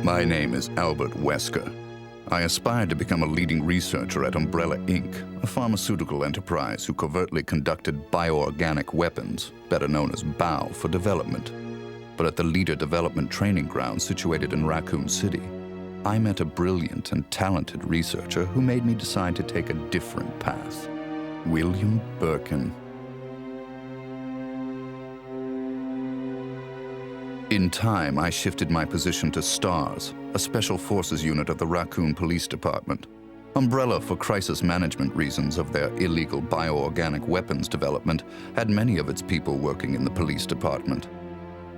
My name is Albert Wesker. I aspired to become a leading researcher at Umbrella Inc., a pharmaceutical enterprise who covertly conducted bioorganic weapons, better known as BOW, for development. But at the Leader Development Training Ground situated in Raccoon City, I met a brilliant and talented researcher who made me decide to take a different path. William Birkin. In time, I shifted my position to STARS, a special forces unit of the Raccoon Police Department. Umbrella, for crisis management reasons of their illegal bioorganic weapons development, had many of its people working in the police department.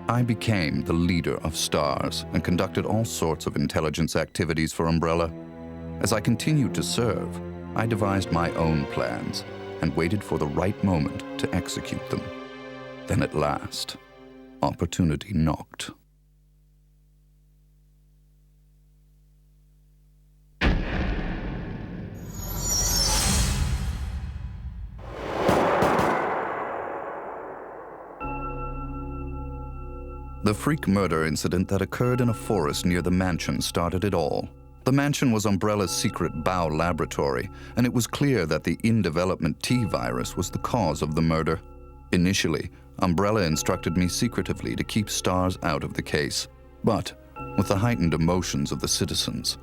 I became the leader of STARS and conducted all sorts of intelligence activities for Umbrella. As I continued to serve, I devised my own plans and waited for the right moment to execute them. Then at last, opportunity knocked. The freak murder incident that occurred in a forest near the mansion started it all. The mansion was Umbrella's secret BOW laboratory, and it was clear that the in-development T virus was the cause of the murder. Initially, Umbrella instructed me secretively to keep STARS out of the case. But, with the heightened emotions of the citizens,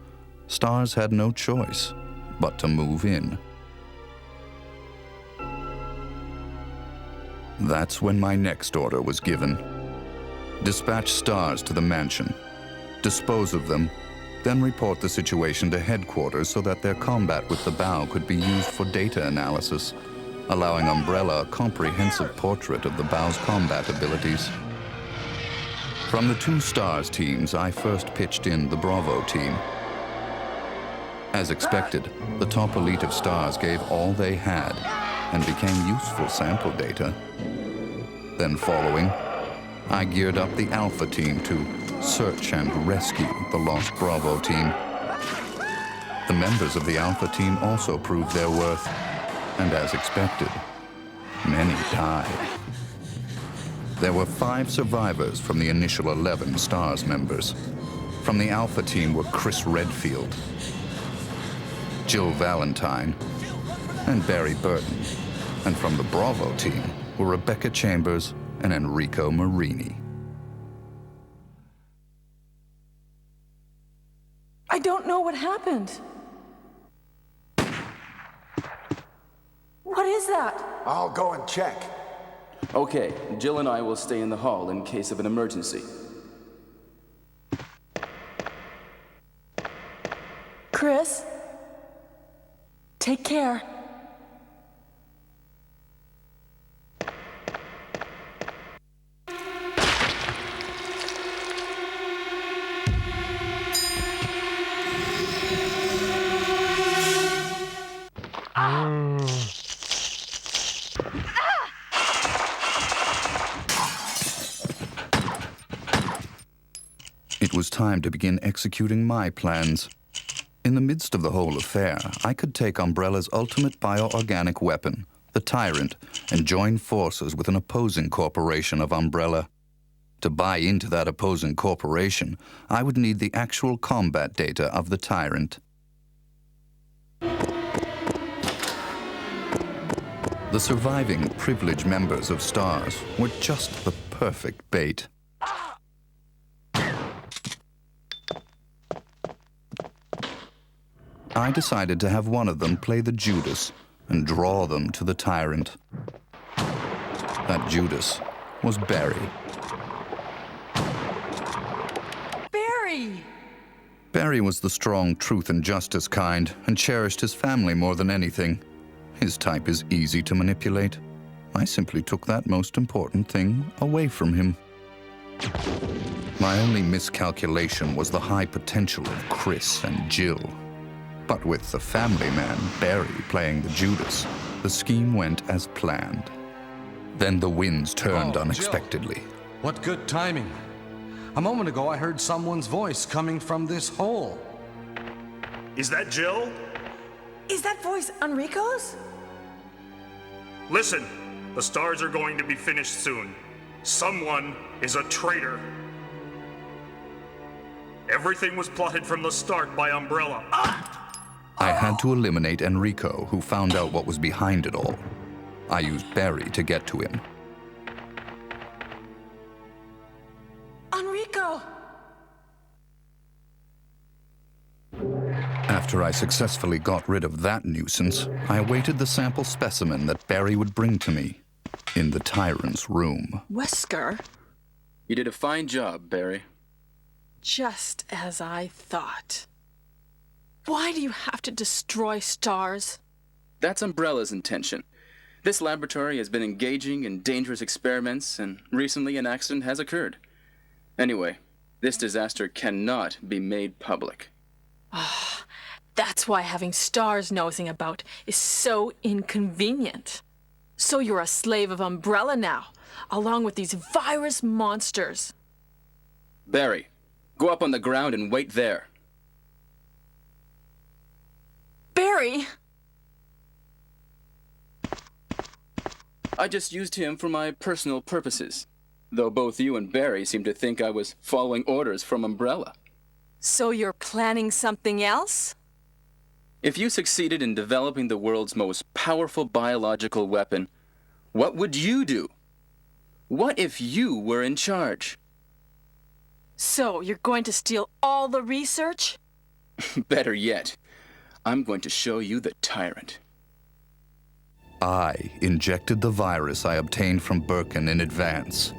STARS had no choice but to move in. That's when my next order was given. Dispatch STARS to the mansion, dispose of them, then report the situation to headquarters so that their combat with the BOW could be used for data analysis, allowing Umbrella a comprehensive portrait of the BOW's combat abilities. From the two STARS teams, I first pitched in the Bravo team. As expected, the top elite of STARS gave all they had and became useful sample data. Then following, I geared up the Alpha team to search and rescue the lost Bravo team. The members of the Alpha team also proved their worth, and as expected, many died. There were 5 survivors from the initial 11 STARS members. From the Alpha team were Chris Redfield, Jill Valentine, and Barry Burton. And from the Bravo team were Rebecca Chambers and Enrico Marini. I don't know what happened. What is that? I'll go and check. Okay, Jill and I will stay in the hall in case of an emergency. Chris, take care. It was time to begin executing my plans. In the midst of the whole affair, I could take Umbrella's ultimate bioorganic weapon, the Tyrant, and join forces with an opposing corporation of Umbrella. To buy into that opposing corporation, I would need the actual combat data of the Tyrant. The surviving privileged members of STARS were just the perfect bait. I decided to have one of them play the Judas and draw them to the Tyrant. That Judas was Barry. Barry! Barry was the strong truth and justice kind and cherished his family more than anything. His type is easy to manipulate. I simply took that most important thing away from him. My only miscalculation was the high potential of Chris and Jill. But with the family man, Barry, playing the Judas, the scheme went as planned. Then the winds turned unexpectedly. Jill. What good timing. A moment ago, I heard someone's voice coming from this hole. Is that Jill? Is that voice Enrico's? Listen, the STARS are going to be finished soon. Someone is a traitor. Everything was plotted from the start by Umbrella. I had to eliminate Enrico, who found out what was behind it all. I used Barry to get to him. Enrico! After I successfully got rid of that nuisance, I awaited the sample specimen that Barry would bring to me in the Tyrant's room. Wesker? You did a fine job, Barry. Just as I thought. Why do you have to destroy stars? That's Umbrella's intention. This laboratory has been engaging in dangerous experiments, and recently an accident has occurred. Anyway, this disaster cannot be made public. That's why having stars nosing about is so inconvenient. So you're a slave of Umbrella now, along with these virus monsters. Barry, go up on the ground and wait there. Barry! I just used him for my personal purposes, though both you and Barry seem to think I was following orders from Umbrella. So you're planning something else? If you succeeded in developing the world's most powerful biological weapon, what would you do? What if you were in charge? So you're going to steal all the research? Better yet, I'm going to show you the Tyrant. I injected the virus I obtained from Birkin in advance.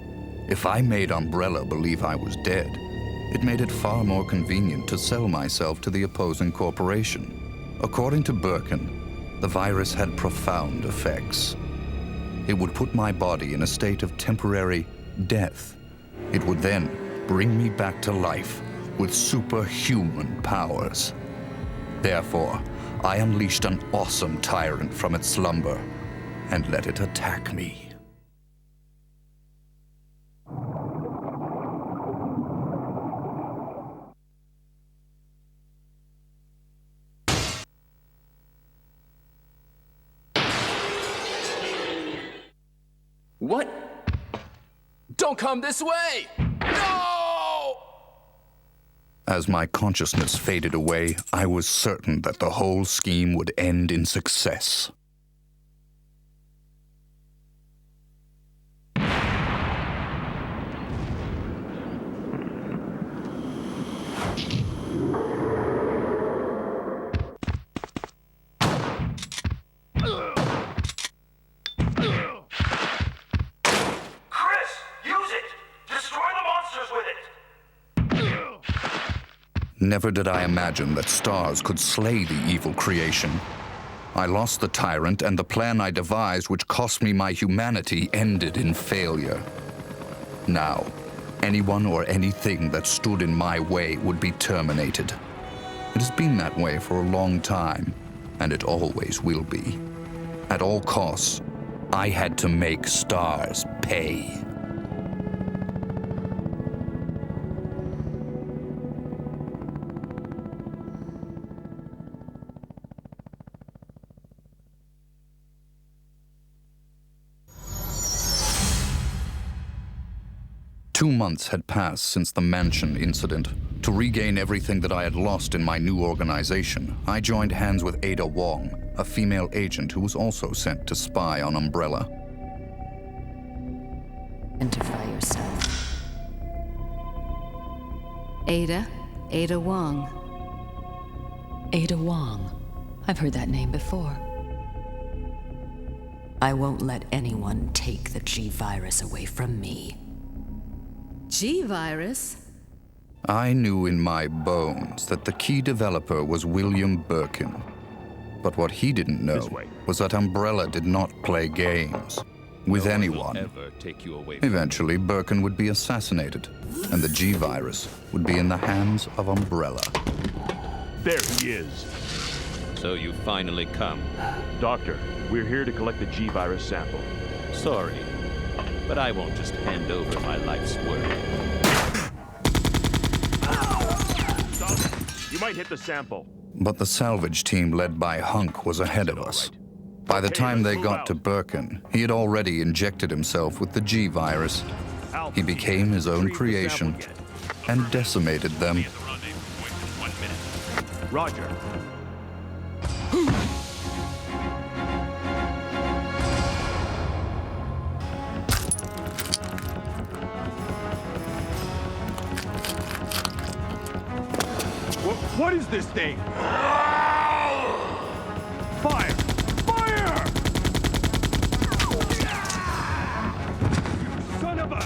If I made Umbrella believe I was dead, it made it far more convenient to sell myself to the opposing corporation. According to Birkin, the virus had profound effects. It would put my body in a state of temporary death. It would then bring me back to life with superhuman powers. Therefore, I unleashed an awesome tyrant from its slumber and let it attack me. What? Don't come this way! No! As my consciousness faded away, I was certain that the whole scheme would end in success. Never did I imagine that stars could slay the evil creation. I lost the tyrant, and the plan I devised, which cost me my humanity, ended in failure. Now, anyone or anything that stood in my way would be terminated. It has been that way for a long time, and it always will be. At all costs, I had to make stars pay. Two months had passed since the mansion incident. To regain everything that I had lost in my new organization, I joined hands with Ada Wong, a female agent who was also sent to spy on Umbrella. Identify yourself. Ada Wong. Ada Wong. I've heard that name before. I won't let anyone take the G-Virus away from me. G-Virus? I knew in my bones that the key developer was William Birkin. But what he didn't know was that Umbrella did not play games with anyone. Eventually, Birkin would be assassinated, and the G-Virus would be in the hands of Umbrella. There he is. So you finally come. Doctor, we're here to collect the G-Virus sample. Sorry, but I won't just hand over my life's work. You might hit the sample. But the salvage team led by Hunk was ahead of us. By the time they got to Birkin, he had already injected himself with the G-Virus. He became his own creation and decimated them Roger. What is this thing? Fire! Fire! Son of a...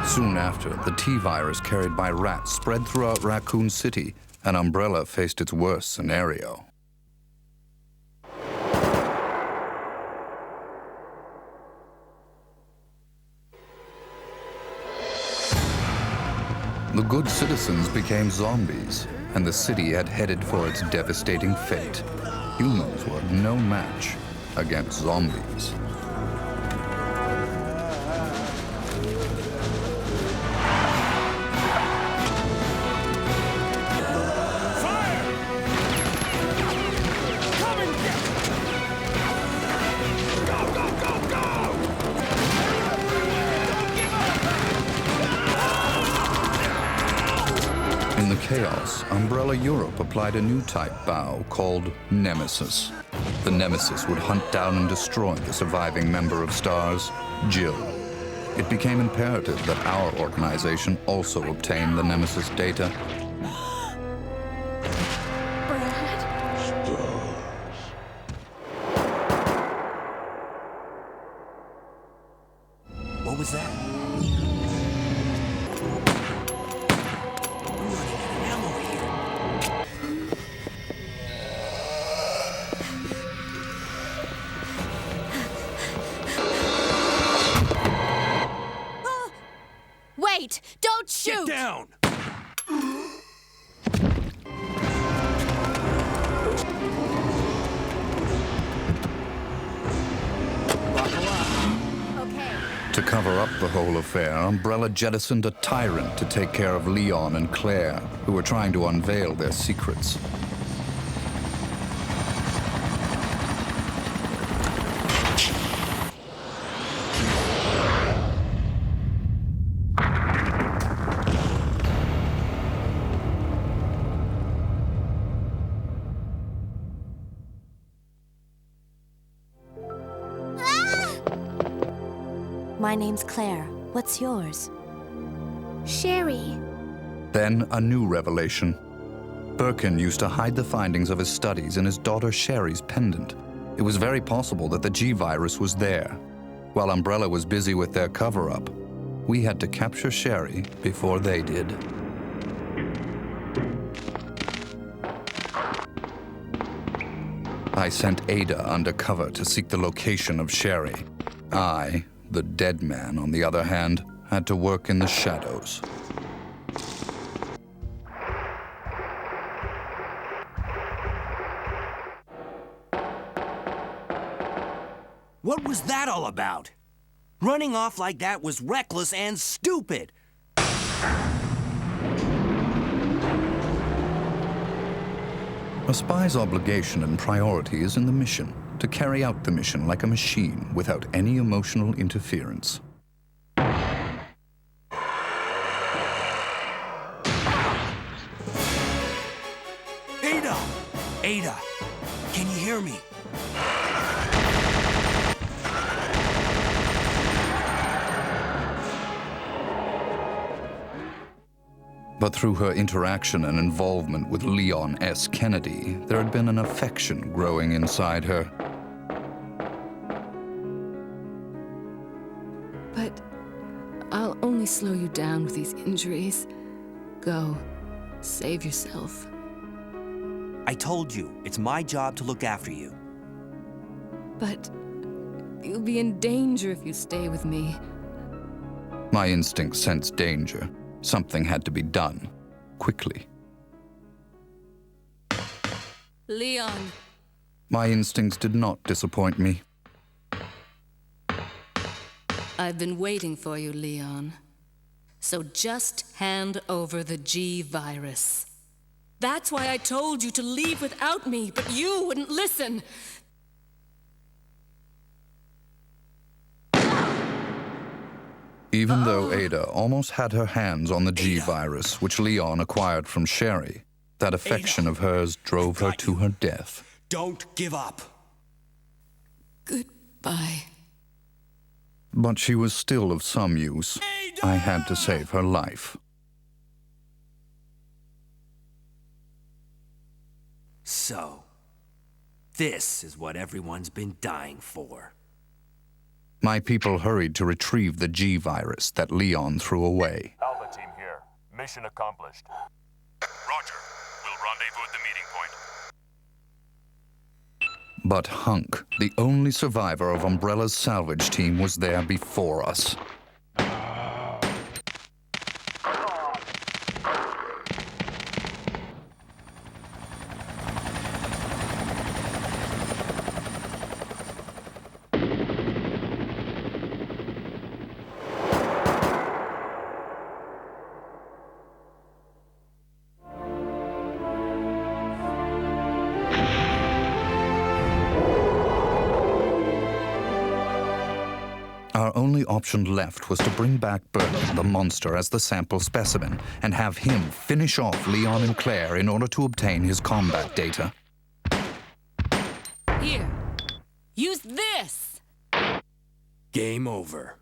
Soon after, the T-virus carried by rats spread throughout Raccoon City, and Umbrella faced its worst scenario. The good citizens became zombies, and the city had headed for its devastating fate. Humans were no match against zombies. In the chaos, Umbrella Europe applied a new type bow called Nemesis. The Nemesis would hunt down and destroy the surviving member of STARS, Jill. It became imperative that our organization also obtain the Nemesis data. What was that? Wait! Don't shoot! Get down! To cover up the whole affair, Umbrella jettisoned a tyrant to take care of Leon and Claire, who were trying to unveil their secrets. My name's Claire. What's yours? Sherry. Then a new revelation. Birkin used to hide the findings of his studies in his daughter Sherry's pendant. It was very possible that the G-virus was there. While Umbrella was busy with their cover-up, we had to capture Sherry before they did. I sent Ada undercover to seek the location of Sherry. I, the dead man, on the other hand, had to work in the shadows. What was that all about? Running off like that was reckless and stupid. A spy's obligation and priority is in the mission, to carry out the mission like a machine without any emotional interference. Ada! Ada! Can you hear me? But through her interaction and involvement with Leon S. Kennedy, there had been an affection growing inside her. But I'll only slow you down with these injuries. Go. Save yourself. I told you, it's my job to look after you. But you'll be in danger if you stay with me. My instincts sensed danger. Something had to be done, quickly. Leon. My instincts did not disappoint me. I've been waiting for you, Leon. So just hand over the G-virus. That's why I told you to leave without me, but you wouldn't listen. Even though Ada almost had her hands on the G-virus, which Leon acquired from Sherry, that affection of hers drove her to her death. Don't give up. Goodbye. But she was still of some use. I had to save her life. So, this is what everyone's been dying for. My people hurried to retrieve the G-virus that Leon threw away. Alpha team here. Mission accomplished. Roger. We'll rendezvous at the meeting point. But Hunk, the only survivor of Umbrella's salvage team, was there before us. Our only option left was to bring back Birkin, the monster, as the sample specimen, and have him finish off Leon and Claire in order to obtain his combat data. Here. Use this! Game over.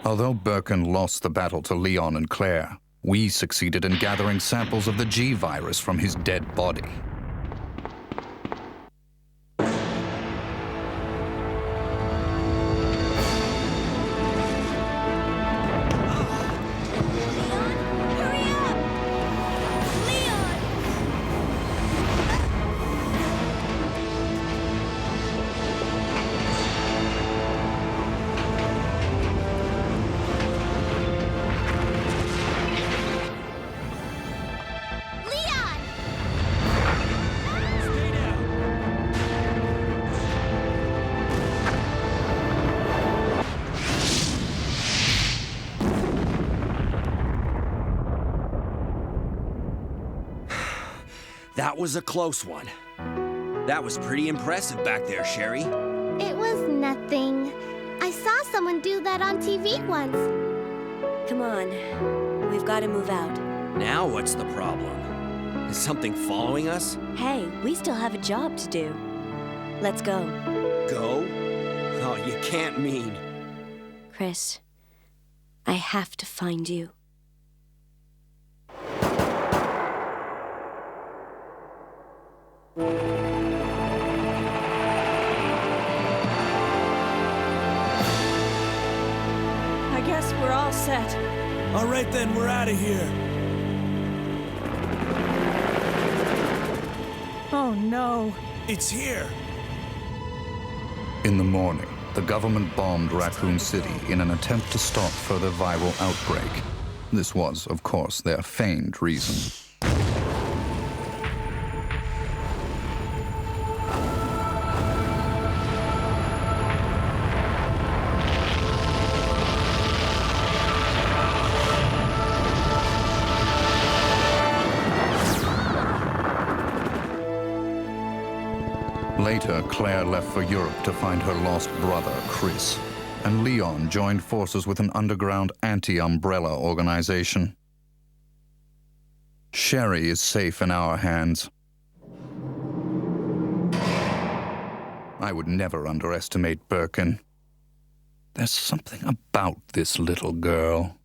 Although Birkin lost the battle to Leon and Claire, we succeeded in gathering samples of the G-virus from his dead body. That was a close one. That was pretty impressive back there, Sherry. It was nothing. I saw someone do that on TV once. Come on. We've got to move out. Now what's the problem? Is something following us? Hey, we still have a job to do. Let's go. Go? Oh, you can't mean... Chris, I have to find you. I guess we're all set. All right then, we're out of here. Oh no. It's here. In the morning, the government bombed Raccoon City in an attempt to stop further viral outbreak. This was, of course, their feigned reason. Later, Claire left for Europe to find her lost brother, Chris, and Leon joined forces with an underground anti-Umbrella organization. Sherry is safe in our hands. I would never underestimate Birkin. There's something about this little girl.